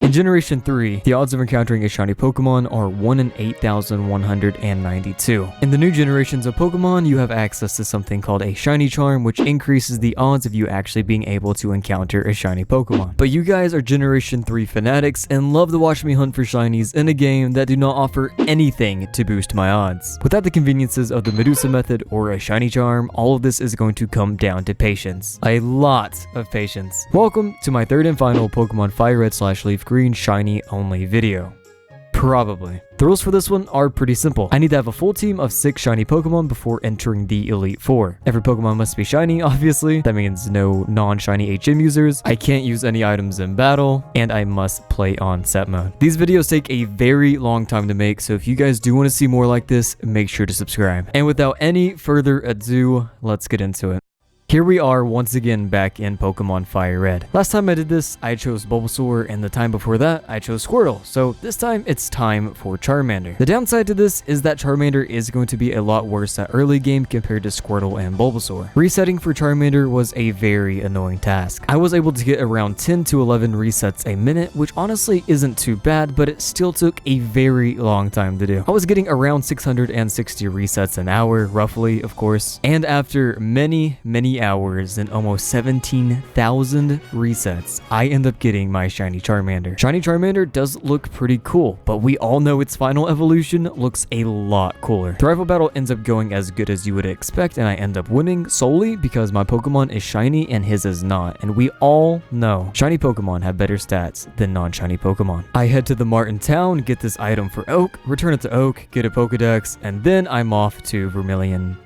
In Generation 3, the odds of encountering a shiny Pokemon are 1 in 8,192. In the new generations of Pokemon, you have access to something called a shiny charm, which increases the odds of you actually being able to encounter a shiny Pokemon. But you guys are Generation 3 fanatics and love to watch me hunt for shinies in a game that do not offer anything to boost my odds. Without the conveniences of the Medusa method or a shiny charm, all of this is going to come down to patience. A lot of patience. Welcome to my third and final Pokémon Fire Red / Leaf Green shiny only video. Probably. The rules for this one are pretty simple. I need to have a full team of 6 shiny Pokemon before entering the Elite Four. Every Pokemon must be shiny, obviously. That means no non-shiny HM users. I can't use any items in battle, and I must play on set mode. These videos take a very long time to make, so if you guys do want to see more like this, make sure to subscribe. And without any further ado, let's get into it. Here we are once again back in Pokemon Fire Red. Last time I did this, I chose Bulbasaur, and the time before that, I chose Squirtle. So this time, it's time for Charmander. The downside to this is that Charmander is going to be a lot worse at early game compared to Squirtle and Bulbasaur. Resetting for Charmander was a very annoying task. I was able to get around 10 to 11 resets a minute, which honestly isn't too bad, but it still took a very long time to do. I was getting around 660 resets an hour, roughly, of course, and after many hours and almost 17,000 resets, I end up getting my shiny Charmander. Shiny Charmander does look pretty cool, but we all know its final evolution looks a lot cooler. The rival battle ends up going as good as you would expect, and I end up winning solely because my Pokemon is shiny and his is not, and we all know shiny Pokemon have better stats than non-shiny Pokemon. I head to the Martin town, get this item for Oak, return it to Oak, get a Pokedex, and then I'm off to Vermilion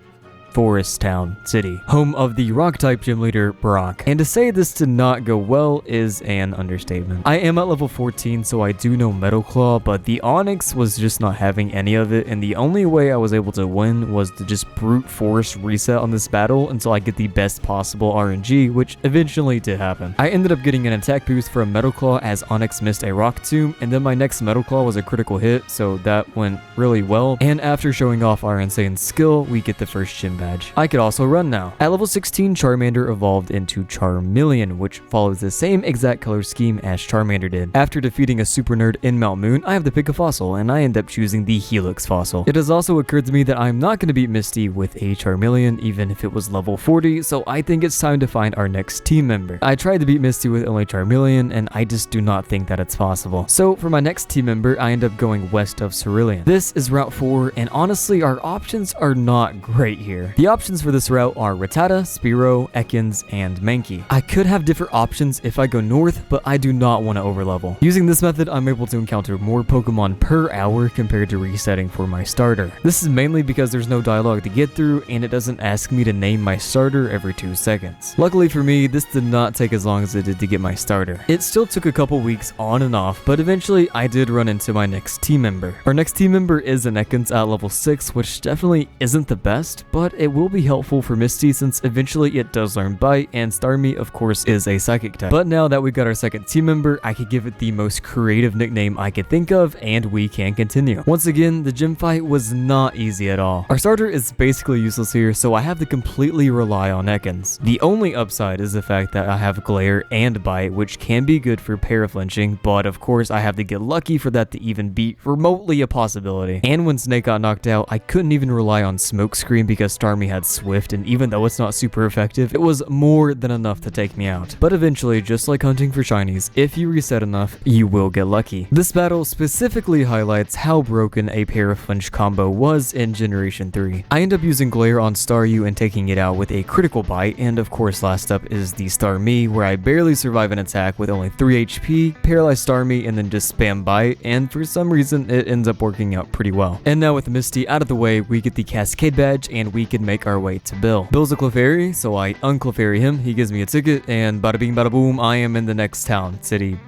Forest Town City, home of the Rock-type gym leader, Brock. And to say this did not go well is an understatement. I am at level 14, so I do know Metal Claw, but the Onix was just not having any of it, and the only way I was able to win was to just brute force reset on this battle until I get the best possible RNG, which eventually did happen. I ended up getting an attack boost from Metal Claw as Onix missed a Rock Tomb, and then my next Metal Claw was a critical hit, so that went really well. And after showing off our insane skill, we get the first gym badge. I could also run now. At level 16, Charmander evolved into Charmeleon, which follows the same exact color scheme as Charmander did. After defeating a super nerd in Mount Moon, I have to pick a fossil, and I end up choosing the Helix fossil. It has also occurred to me that I'm not going to beat Misty with a Charmeleon, even if it was level 40, so I think it's time to find our next team member. I tried to beat Misty with only Charmeleon, and I just do not think that it's possible. So for my next team member, I end up going west of Cerulean. This is Route 4, and honestly, our options are not great here. The options for this route are Rattata, Spearow, Ekans, and Mankey. I could have different options if I go north, but I do not want to overlevel. Using this method, I'm able to encounter more Pokemon per hour compared to resetting for my starter. This is mainly because there's no dialogue to get through, and it doesn't ask me to name my starter every 2 seconds. Luckily for me, this did not take as long as it did to get my starter. It still took a couple weeks on and off, but eventually I did run into my next team member. Our next team member is an Ekans at level 6, which definitely isn't the best, but it will be helpful for Misty since eventually it does learn Bite, and Starmie of course is a psychic type. But now that we got our second team member, I could give it the most creative nickname I could think of, and we can continue. Once again, the gym fight was not easy at all. Our starter is basically useless here, so I have to completely rely on Ekans. The only upside is the fact that I have Glare and Bite, which can be good for paraflinching, but of course I have to get lucky for that to even be remotely a possibility. And when Snake got knocked out, I couldn't even rely on Smoke Screen because Starmie had Swift, and even though it's not super effective, it was more than enough to take me out. But eventually, just like hunting for shinies, if you reset enough, you will get lucky. This battle specifically highlights how broken a paraflinch combo was in Generation 3. I end up using Glare on Staryu and taking it out with a critical Bite, and of course last up is the Starmie, where I barely survive an attack with only 3 HP, paralyze Starmie, and then just spam Bite, and for some reason it ends up working out pretty well. And now with Misty out of the way, we get the Cascade badge, and we can make our way to Bill. Bill's a Clefairy, so I unclefairy him, he gives me a ticket, and bada bing bada boom, I am in the next town, city,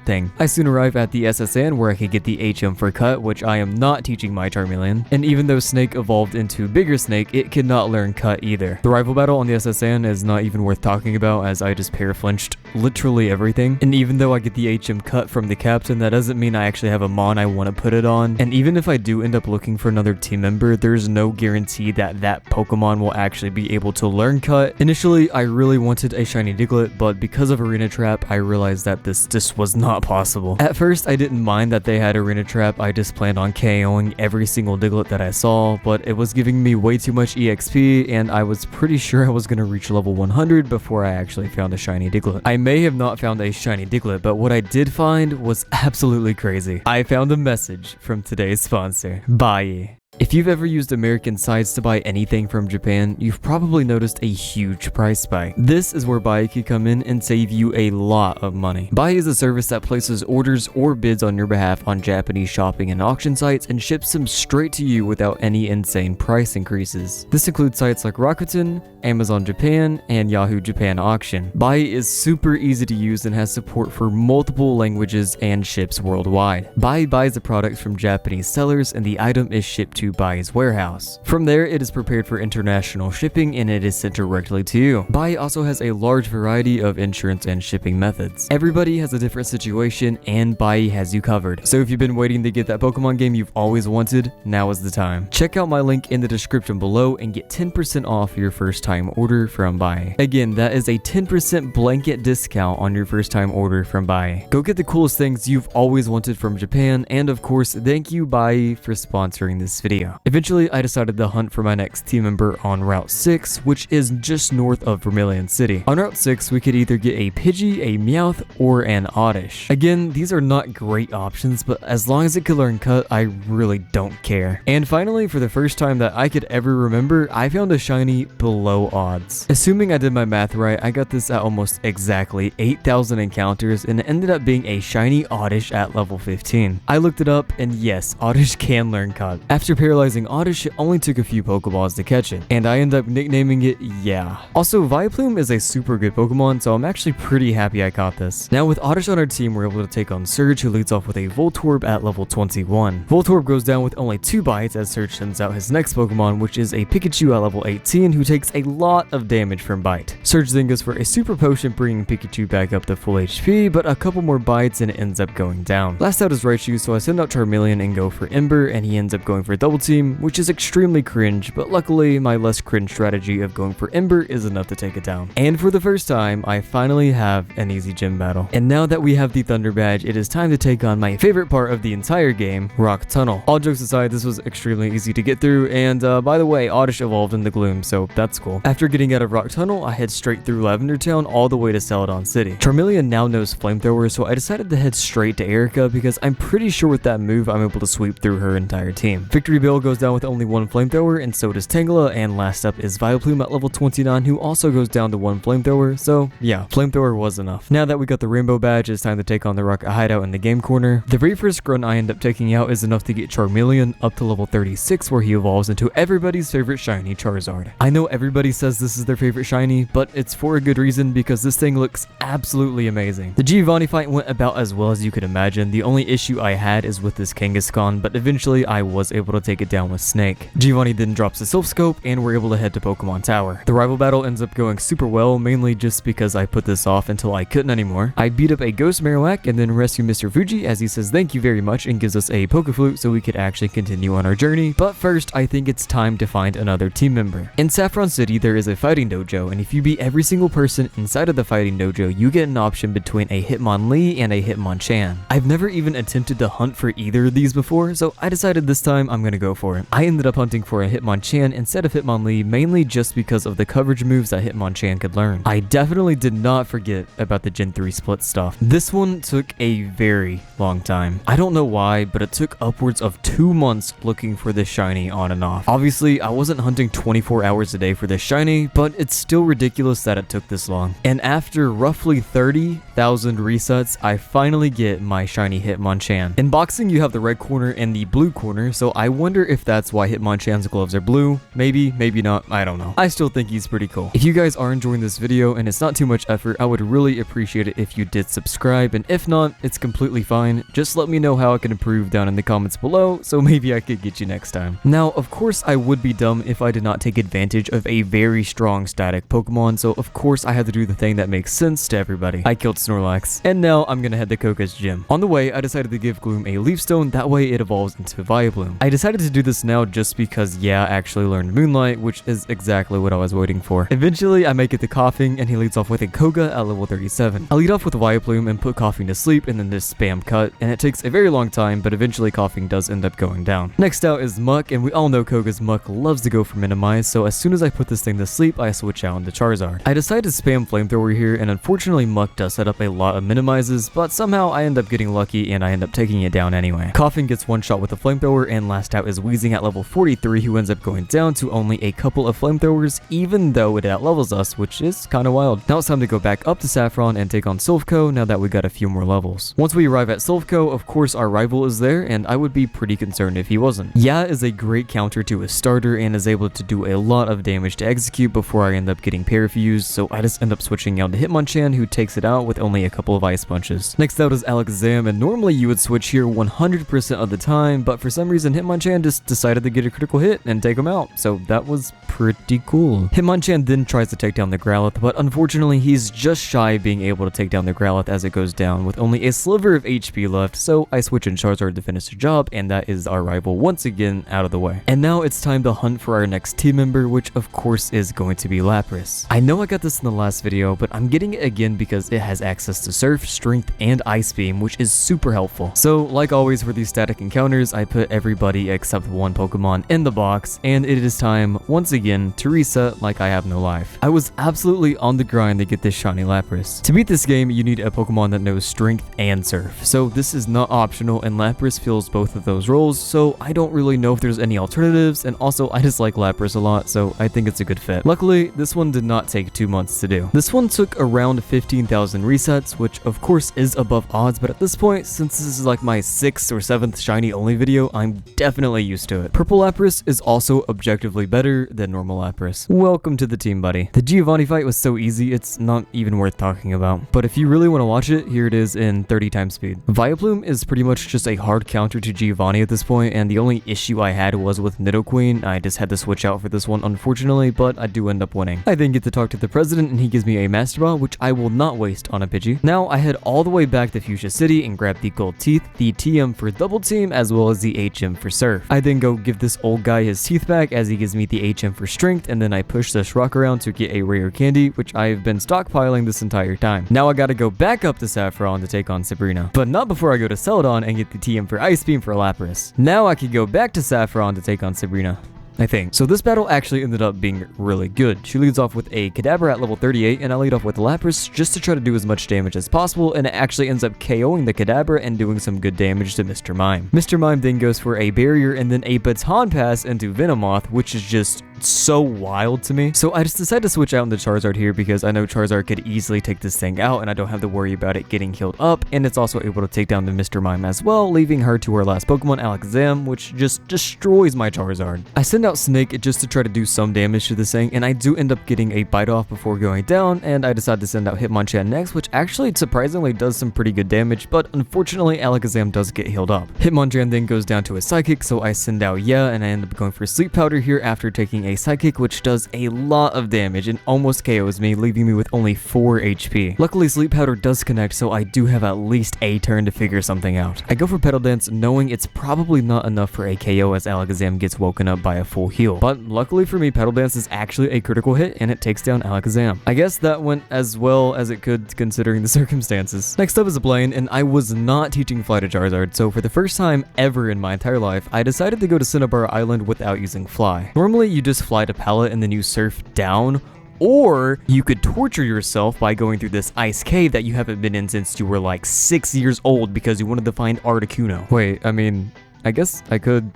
thing. I soon arrive at the SSN where I can get the HM for Cut, which I am not teaching my Charmeleon. And even though Snake evolved into Bigger Snake, it could not learn Cut either. The rival battle on the SSN is not even worth talking about, as I just paraflinched literally everything. And even though I get the HM Cut from the captain, that doesn't mean I actually have a Mon I want to put it on. And even if I do end up looking for another team member, there's no guarantee that that Pokemon will actually be able to learn Cut. Initially, I really wanted a shiny Diglett, but because of Arena Trap, I realized that this just was not not possible. At first, I didn't mind that they had Arena Trap, I just planned on KOing every single Diglett that I saw, but it was giving me way too much EXP, and I was pretty sure I was going to reach level 100 before I actually found a shiny Diglett. I may have not found a shiny Diglett, but what I did find was absolutely crazy. I found a message from today's sponsor, Bai. If you've ever used American sites to buy anything from Japan, you've probably noticed a huge price spike. This is where Bai can come in and save you a lot of money. Bai is a service that places orders or bids on your behalf on Japanese shopping and auction sites and ships them straight to you without any insane price increases. This includes sites like Rakuten, Amazon Japan, and Yahoo Japan Auction. Bai is super easy to use and has support for multiple languages and ships worldwide. Bai buys the products from Japanese sellers and the item is shipped to Bai's warehouse. From there, it is prepared for international shipping and it is sent directly to you. Bai also has a large variety of insurance and shipping methods. Everybody has a different situation and Bai has you covered. So if you've been waiting to get that Pokemon game you've always wanted, now is the time. Check out my link in the description below and get 10% off your first time order from Bai. Again, that is a 10% blanket discount on your first time order from Bai. Go get the coolest things you've always wanted from Japan, and of course, thank you Bai for sponsoring this video. Eventually, I decided to hunt for my next team member on Route 6, which is just north of Vermilion City. On Route 6, we could either get a Pidgey, a Meowth, or an Oddish. Again, these are not great options, but as long as it could learn Cut, I really don't care. And finally, for the first time that I could ever remember, I found a shiny below odds. Assuming I did my math right, I got this at almost exactly 8,000 encounters, and it ended up being a shiny Oddish at level 15. I looked it up, and yes, Oddish can learn Cut. After paralyzing Oddish, it only took a few Pokeballs to catch it, and I ended up nicknaming it Yeah. Also, Vileplume is a super good Pokemon, so I'm actually pretty happy I caught this. Now with Oddish on our team, we're able to take on Surge, who leads off with a Voltorb at level 21. Voltorb goes down with only 2 bites as Surge sends out his next Pokemon, which is a Pikachu at level 18, who takes a lot of damage from Bite. Surge then goes for a Super Potion, bringing Pikachu back up to full HP, but a couple more bites and it ends up going down. Last out is Raichu, so I send out Charmeleon and go for Ember, and he ends up going for Double Team, which is extremely cringe, but luckily my less cringe strategy of going for Ember is enough to take it down. And for the first time, I finally have an easy gym battle. And now that we have the Thunder Badge, it is time to take on my favorite part of the entire game, Rock Tunnel. All jokes aside, this was extremely easy to get through, and by the way, Oddish evolved into Gloom, so that's cool. After getting out of Rock Tunnel, I head straight through Lavender Town all the way to Celadon City. Charmeleon now knows Flamethrower, so I decided to head straight to Erica because I'm pretty sure with that move I'm able to sweep through her entire team. Victory Bell goes down with only 1 Flamethrower, and so does Tangela, and last up is Vileplume at level 29, who also goes down to 1 Flamethrower, so yeah, Flamethrower was enough. Now that we got the Rainbow Badge, it's time to take on the Rocket Hideout in the game corner. The very first grunt I end up taking out is enough to get Charmeleon up to level 36, where he evolves into everybody's favorite shiny, Charizard. I know everybody says this is their favorite shiny, but it's for a good reason because this thing looks absolutely amazing. The Giovanni fight went about as well as you could imagine. The only issue I had is with this Kangaskhan, but eventually I was able to take it down with Snake. Giovanni then drops the Silph Scope, and we're able to head to Pokemon Tower. The rival battle ends up going super well, mainly just because I put this off until I couldn't anymore. I beat up a Ghost Marowak and then rescue Mr. Fuji as he says thank you very much and gives us a Pokeflute so we could actually continue on our journey. But first, I think it's time to find another team member. In Saffron City, there is a fighting dojo, and if you beat every single person inside of the fighting dojo, you get an option between a Hitmonlee and a Hitmonchan. I've never even attempted to hunt for either of these before, so I decided this time I'm gonna go for it. I ended up hunting for a Hitmonchan instead of Hitmonlee, mainly just because of the coverage moves that Hitmonchan could learn. I definitely did not forget about the Gen 3 split stuff. This one took a very long time. I don't know why, but it took upwards of 2 months looking for this shiny on and off. Obviously, I wasn't hunting 24 hours a day for this shiny, but it's still ridiculous that it took this long. And after roughly 30,000 resets, I finally get my shiny Hitmonchan. In boxing, you have the red corner and the blue corner, so I wonder if that's why Hitmonchan's gloves are blue. Maybe, maybe not, I don't know. I still think he's pretty cool. If you guys are enjoying this video and it's not too much effort, I would really appreciate it if you did subscribe, and if not, it's completely fine. Just let me know how I can improve down in the comments below, so maybe I could get you next time. Now, of course, I would be dumb if I did not take advantage of a very strong static Pokemon, so of course I had to do the thing that makes sense to everybody. I killed Snorlax, and now I'm gonna head to Koka's gym. On the way, I decided to give Gloom a Leaf Stone, that way it evolves into Vileplume. I decided decided to do this now just because I actually learned Moonlight, which is exactly what I was waiting for. Eventually, I make it to Coughing, and he leads off with a Koga at level 37. I lead off with Vileplume and put Coughing to sleep, and then just spam cut, and it takes a very long time, but eventually Coughing does end up going down. Next out is Muck, and we all know Koga's Muck loves to go for Minimize, so as soon as I put this thing to sleep, I switch out into Charizard. I decide to spam Flamethrower here, and unfortunately Muck does set up a lot of Minimizes, but somehow I end up getting lucky, and I end up taking it down anyway. Coughing gets one shot with a Flamethrower, and last out is Wheezing at level 43, who ends up going down to only a couple of Flamethrowers, even though it outlevels us, which is kinda wild. Now it's time to go back up to Saffron and take on Silphco, now that we got a few more levels. Once we arrive at Silphco, of course our rival is there, and I would be pretty concerned if he wasn't. Is a great counter to a starter and is able to do a lot of damage to execute before I end up getting Parafused, so I just end up switching out to Hitmonchan, who takes it out with only a couple of Ice Punches. Next out is Alakazam, and normally you would switch here 100% of the time, but for some reason Hitmonchan just decided to get a critical hit and take him out, so that was pretty cool. Hitmonchan then tries to take down the Growlithe, but unfortunately he's just shy of being able to take down the Growlithe as it goes down with only a sliver of HP left, so I switch in Charizard to finish the job, and that is our rival once again out of the way. And now it's time to hunt for our next team member, which of course is going to be Lapras. I know I got this in the last video, but I'm getting it again because it has access to Surf, Strength, and Ice Beam, which is super helpful. So like always for these static encounters, I put everybody except one Pokemon in the box, and it is time once again to reset like I have no life. I was absolutely on the grind to get this shiny Lapras. To beat this game, you need a Pokemon that knows Strength and Surf, so this is not optional, and Lapras fills both of those roles, so I don't really know if there's any alternatives, and also I just like Lapras a lot, so I think it's a good fit. Luckily, this one did not take 2 months to do. This one took around 15,000 resets, which of course is above odds, but at this point, since this is like my 6th or 7th shiny only video, I'm definitely used to it. Purple Lapras is also objectively better than normal Lapras. Welcome to the team, buddy. The Giovanni fight was so easy, it's not even worth talking about, but if you really want to watch it, here it is in 30 times speed. Vileplume is pretty much just a hard counter to Giovanni at this point, and the only issue I had was with Nidoqueen. I just had to switch out for this one unfortunately, but I do end up winning. I then get to talk to the president, and he gives me a Master Ball, which I will not waste on a Pidgey. Now I head all the way back to Fuchsia City and grab the Gold Teeth, the TM for Double Team, as well as the HM for Surf. I then go give this old guy his teeth back as he gives me the HM for Strength, and then I push this rock around to get a rare candy, which I've been stockpiling this entire time. Now I gotta go back up to Saffron to take on Sabrina, but not before I go to Celadon and get the TM for Ice Beam for Lapras. Now I can go back to Saffron to take on Sabrina, I think. So this battle actually ended up being really good. She leads off with a Kadabra at level 38, and I lead off with Lapras just to try to do as much damage as possible, and it actually ends up KOing the Kadabra and doing some good damage to Mr. Mime. Mr. Mime then goes for a Barrier and then a Baton Pass into Venomoth, which is just so wild to me. So I just decided to switch out into Charizard here because I know Charizard could easily take this thing out, and I don't have to worry about it getting healed up, and it's also able to take down the Mr. Mime as well, leaving her to her last Pokemon, Alakazam, which just destroys my Charizard. I send out Snake just to try to do some damage to this thing, and I do end up getting a Bite Off before going down, and I decide to send out Hitmonchan next, which actually surprisingly does some pretty good damage, but unfortunately Alakazam does get healed up. Hitmonchan then goes down to a Psychic, so I send out and I end up going for Sleep Powder here after taking a Psychic, which does a lot of damage and almost KOs me, leaving me with only 4 HP. Luckily, Sleep Powder does connect, so I do have at least a turn to figure something out. I go for Petal Dance, knowing it's probably not enough for a KO as Alakazam gets woken up by a full heal. But luckily for me, Petal Dance is actually a critical hit, and it takes down Alakazam. I guess that went as well as it could considering the circumstances. Next up is Blaine, and I was not teaching Fly to Charizard, so for the first time ever in my entire life, I decided to go to Cinnabar Island without using Fly. Normally, you just fly to Pallet and then you surf down, or you could torture yourself by going through this ice cave that you haven't been in since you were like 6 years old because you wanted to find Articuno. Wait, I mean, I guess I could.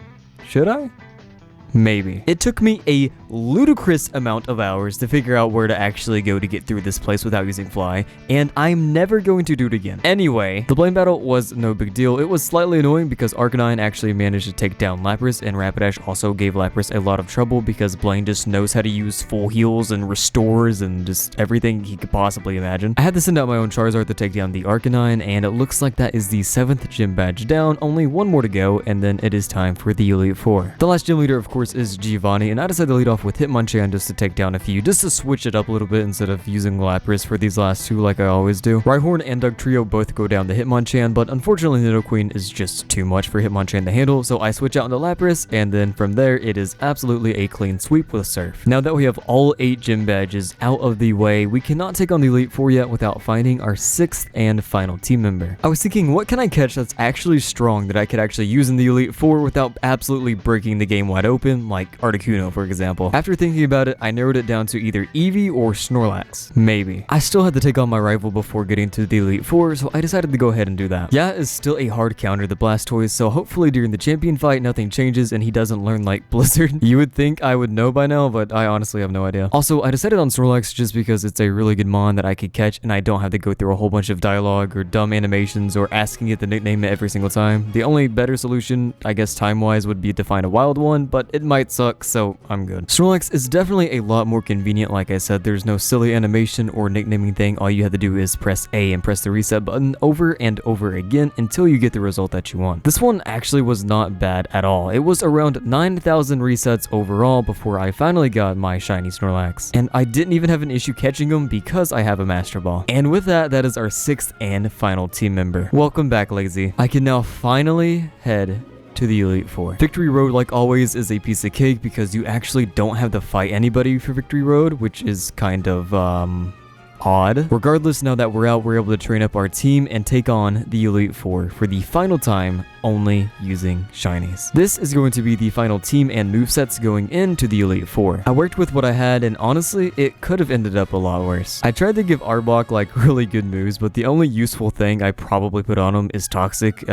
Should I? Maybe. It took me a ludicrous amount of hours to figure out where to actually go to get through this place without using Fly, and I'm never going to do it again. Anyway, the Blaine battle was no big deal. It was slightly annoying because Arcanine actually managed to take down Lapras, and Rapidash also gave Lapras a lot of trouble because Blaine just knows how to use full heals and restores and just everything he could possibly imagine. I had to send out my own Charizard to take down the Arcanine, and it looks like that is the 7th gym badge down. Only one more to go, and then it is time for the Elite Four. The last gym leader, of course, course, is Giovanni, and I decided to lead off with Hitmonchan just to take down a few, just to switch it up a little bit instead of using Lapras for these last two like I always do. Rhyhorn and Dugtrio both go down to Hitmonchan, but unfortunately Nidoqueen is just too much for Hitmonchan to handle, so I switch out into Lapras, and then from there it is absolutely a clean sweep with Surf. Now that we have all 8 gym badges out of the way, we cannot take on the Elite Four yet without finding our 6th and final team member. I was thinking, what can I catch that's actually strong that I could actually use in the Elite Four without absolutely breaking the game wide open, like Articuno for example. After thinking about it, I narrowed it down to either Eevee or Snorlax. Maybe. I still had to take on my rival before getting to the Elite Four, so I decided to go ahead and do that. Yeah, is still a hard counter to Blastoise, so hopefully during the champion fight nothing changes and he doesn't learn like Blizzard. You would think I would know by now, but I honestly have no idea. Also, I decided on Snorlax just because it's a really good mon that I could catch and I don't have to go through a whole bunch of dialogue or dumb animations or asking it the nickname every single time. The only better solution, I guess time-wise, would be to find a wild one, but it might suck, so I'm good. Snorlax is definitely a lot more convenient. Like I said, there's no silly animation or nicknaming thing. All you have to do is press A and press the reset button over and over again until you get the result that you want. This one actually was not bad at all. It was around 9,000 resets overall before I finally got my shiny Snorlax. And I didn't even have an issue catching him because I have a Master Ball. And with that, that is our 6th and final team member. Welcome back, Lazy. I can now finally head to the Elite Four. Victory Road, like always, is a piece of cake because you actually don't have to fight anybody for Victory Road, which is kind of, odd. Regardless, now that we're out, we're able to train up our team and take on the Elite Four for the final time, only using shinies. This is going to be the final team and movesets going into the Elite Four. I worked with what I had, and honestly, it could have ended up a lot worse. I tried to give Arbok like really good moves, but the only useful thing I probably put on him is Toxic,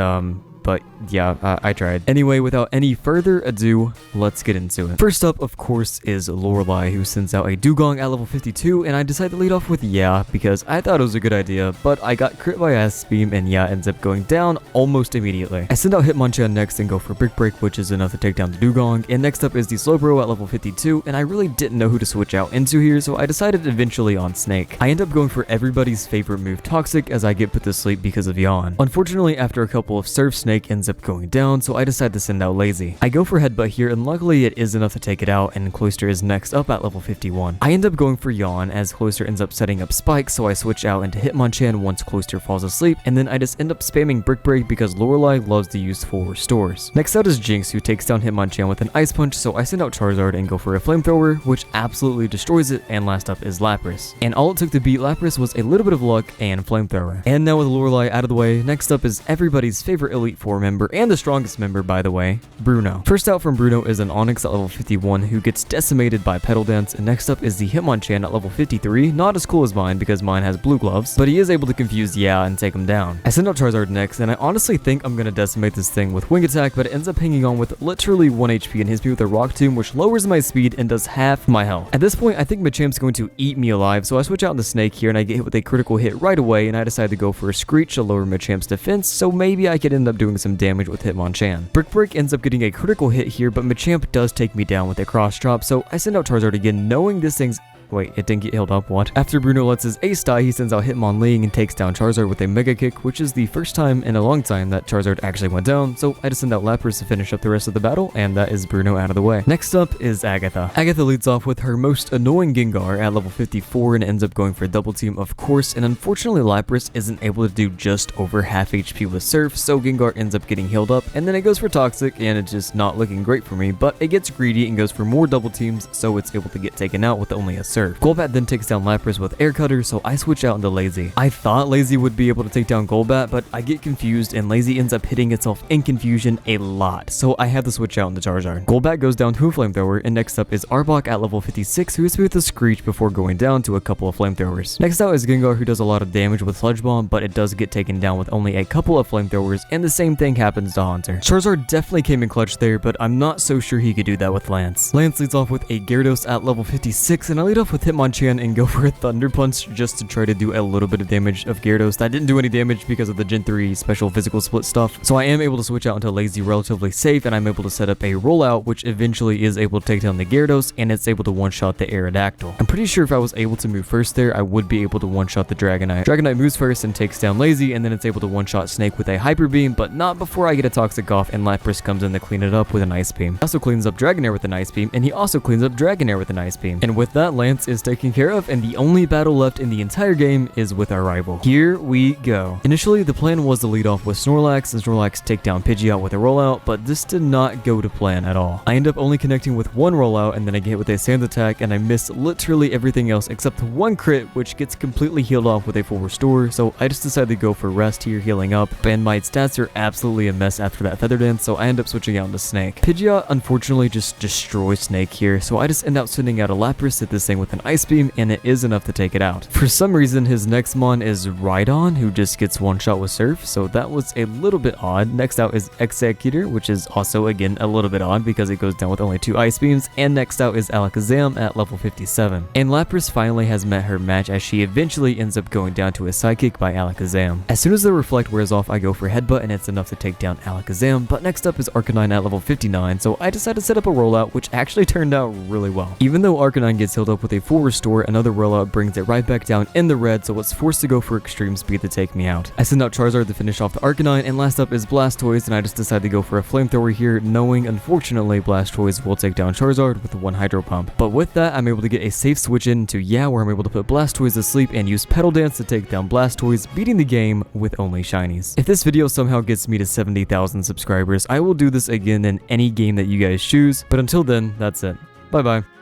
but yeah, I tried. Anyway, without any further ado, let's get into it. First up, of course, is Lorelei, who sends out a Dugong at level 52, and I decided to lead off with Yeah, because I thought it was a good idea, but I got crit by Ass Beam, and Yeah ends up going down almost immediately. I send out Hitmonchan next and go for Brick Break, which is enough to take down the Dugong, and next up is the Slowbro at level 52, and I really didn't know who to switch out into here, so I decided eventually on Snake. I end up going for everybody's favorite move, Toxic, as I get put to sleep because of Yawn. Unfortunately, after a couple of Surf, Snake ends up going down, so I decide to send out Lazy. I go for Headbutt here, and luckily it is enough to take it out, and Cloyster is next up at level 51. I end up going for Yawn, as Cloyster ends up setting up Spike, so I switch out into Hitmonchan once Cloyster falls asleep, and then I just end up spamming Brick Break because Lorelei loves to use full restores. Next out is Jinx, who takes down Hitmonchan with an Ice Punch, so I send out Charizard and go for a Flamethrower, which absolutely destroys it, and last up is Lapras. And all it took to beat Lapras was a little bit of luck and Flamethrower. And now with Lorelei out of the way, next up is everybody's favorite Elite Four member, and the strongest member, by the way, Bruno. First out from Bruno is an Onix at level 51 who gets decimated by Petal Dance, and next up is the Hitmonchan at level 53, not as cool as mine because mine has blue gloves, but he is able to confuse Yeah and take him down. I send out Charizard next, and I honestly think I'm gonna decimate this thing with Wing Attack, but it ends up hanging on with literally 1 HP and hits me with a Rock Tomb, which lowers my speed and does half my health. At this point, I think Machamp's going to eat me alive, so I switch out into Snake here, and I get hit with a critical hit right away, and I decide to go for a Screech to lower Machamp's defense, so maybe I could end up doing some damage with Hitmonchan. Brick Break ends up getting a critical hit here, but Machamp does take me down with a cross drop, so I send out Charizard again, knowing this thing's... Wait, it didn't get healed up, what? After Bruno lets his ace die, he sends out Hitmonlee and takes down Charizard with a Mega Kick, which is the first time in a long time that Charizard actually went down, so I just send out Lapras to finish up the rest of the battle, and that is Bruno out of the way. Next up is Agatha. Agatha leads off with her most annoying Gengar at level 54 and ends up going for a double team, of course, and unfortunately Lapras isn't able to do just over half HP with Surf, so Gengar ends up getting healed up, and then it goes for Toxic, and it's just not looking great for me, but it gets greedy and goes for more double teams, so it's able to get taken out with only a Surf. Golbat then takes down Lapras with Air Cutter, so I switch out into Lazy. I thought Lazy would be able to take down Golbat, but I get confused and Lazy ends up hitting itself in confusion a lot, so I have to switch out into Charizard. Golbat goes down to a Flamethrower, and next up is Arbok at level 56, who hits me with a Screech before going down to a couple of Flamethrowers. Next out is Gengar, who does a lot of damage with Sludge Bomb, but it does get taken down with only a couple of Flamethrowers, and the same thing happens to Haunter. Charizard definitely came in clutch there, but I'm not so sure he could do that with Lance. Lance leads off with a Gyarados at level 56, and I lead off off with Hitmonchan and go for a Thunder Punch just to try to do a little bit of damage of Gyarados. That didn't do any damage because of the Gen 3 special physical split stuff. So I am able to switch out into Lazy relatively safe, and I'm able to set up a rollout, which eventually is able to take down the Gyarados, and it's able to one-shot the Aerodactyl. I'm pretty sure if I was able to move first there, I would be able to one-shot the Dragonite. Dragonite moves first and takes down Lazy, and then it's able to one-shot Snake with a Hyper Beam, but not before I get a Toxic Off, and Lapras comes in to clean it up with an Ice Beam. He also cleans up Dragonair with an Ice Beam, and he also cleans up Dragonair with an Ice Beam. And with that, Lance is taken care of, and the only battle left in the entire game is with our rival. Here we go. Initially, the plan was to lead off with Snorlax, and Snorlax take down Pidgeot with a rollout, but this did not go to plan at all. I end up only connecting with one rollout, and then I get hit with a Sand Attack, and I miss literally everything else except one crit, which gets completely healed off with a full restore, so I just decided to go for rest here, healing up, and my stats are absolutely a mess after that Feather Dance, so I end up switching out into Snake. Pidgeot unfortunately just destroys Snake here, so I just end up sending out a Lapras, hit this thing with an Ice Beam, and it is enough to take it out. For some reason, his next mon is Rhydon, who just gets one shot with Surf, so that was a little bit odd. Next out is Exeggutor, which is also again a little bit odd because it goes down with only 2 Ice Beams, and next out is Alakazam at level 57. And Lapras finally has met her match as she eventually ends up going down to a Psychic by Alakazam. As soon as the Reflect wears off, I go for Headbutt, and it's enough to take down Alakazam, but next up is Arcanine at level 59, so I decided to set up a rollout, which actually turned out really well. Even though Arcanine gets healed up with a full restore, another rollout brings it right back down in the red, so it's forced to go for extreme speed to take me out. I send out Charizard to finish off the Arcanine, and last up is Blastoise, and I just decided to go for a Flamethrower here, knowing unfortunately Blastoise will take down Charizard with one Hydro Pump. But with that, I'm able to get a safe switch into where I'm able to put Blastoise to sleep and use Petal Dance to take down Blastoise, beating the game with only shinies. If this video somehow gets me to 70,000 subscribers, I will do this again in any game that you guys choose, but until then, that's it. Bye bye.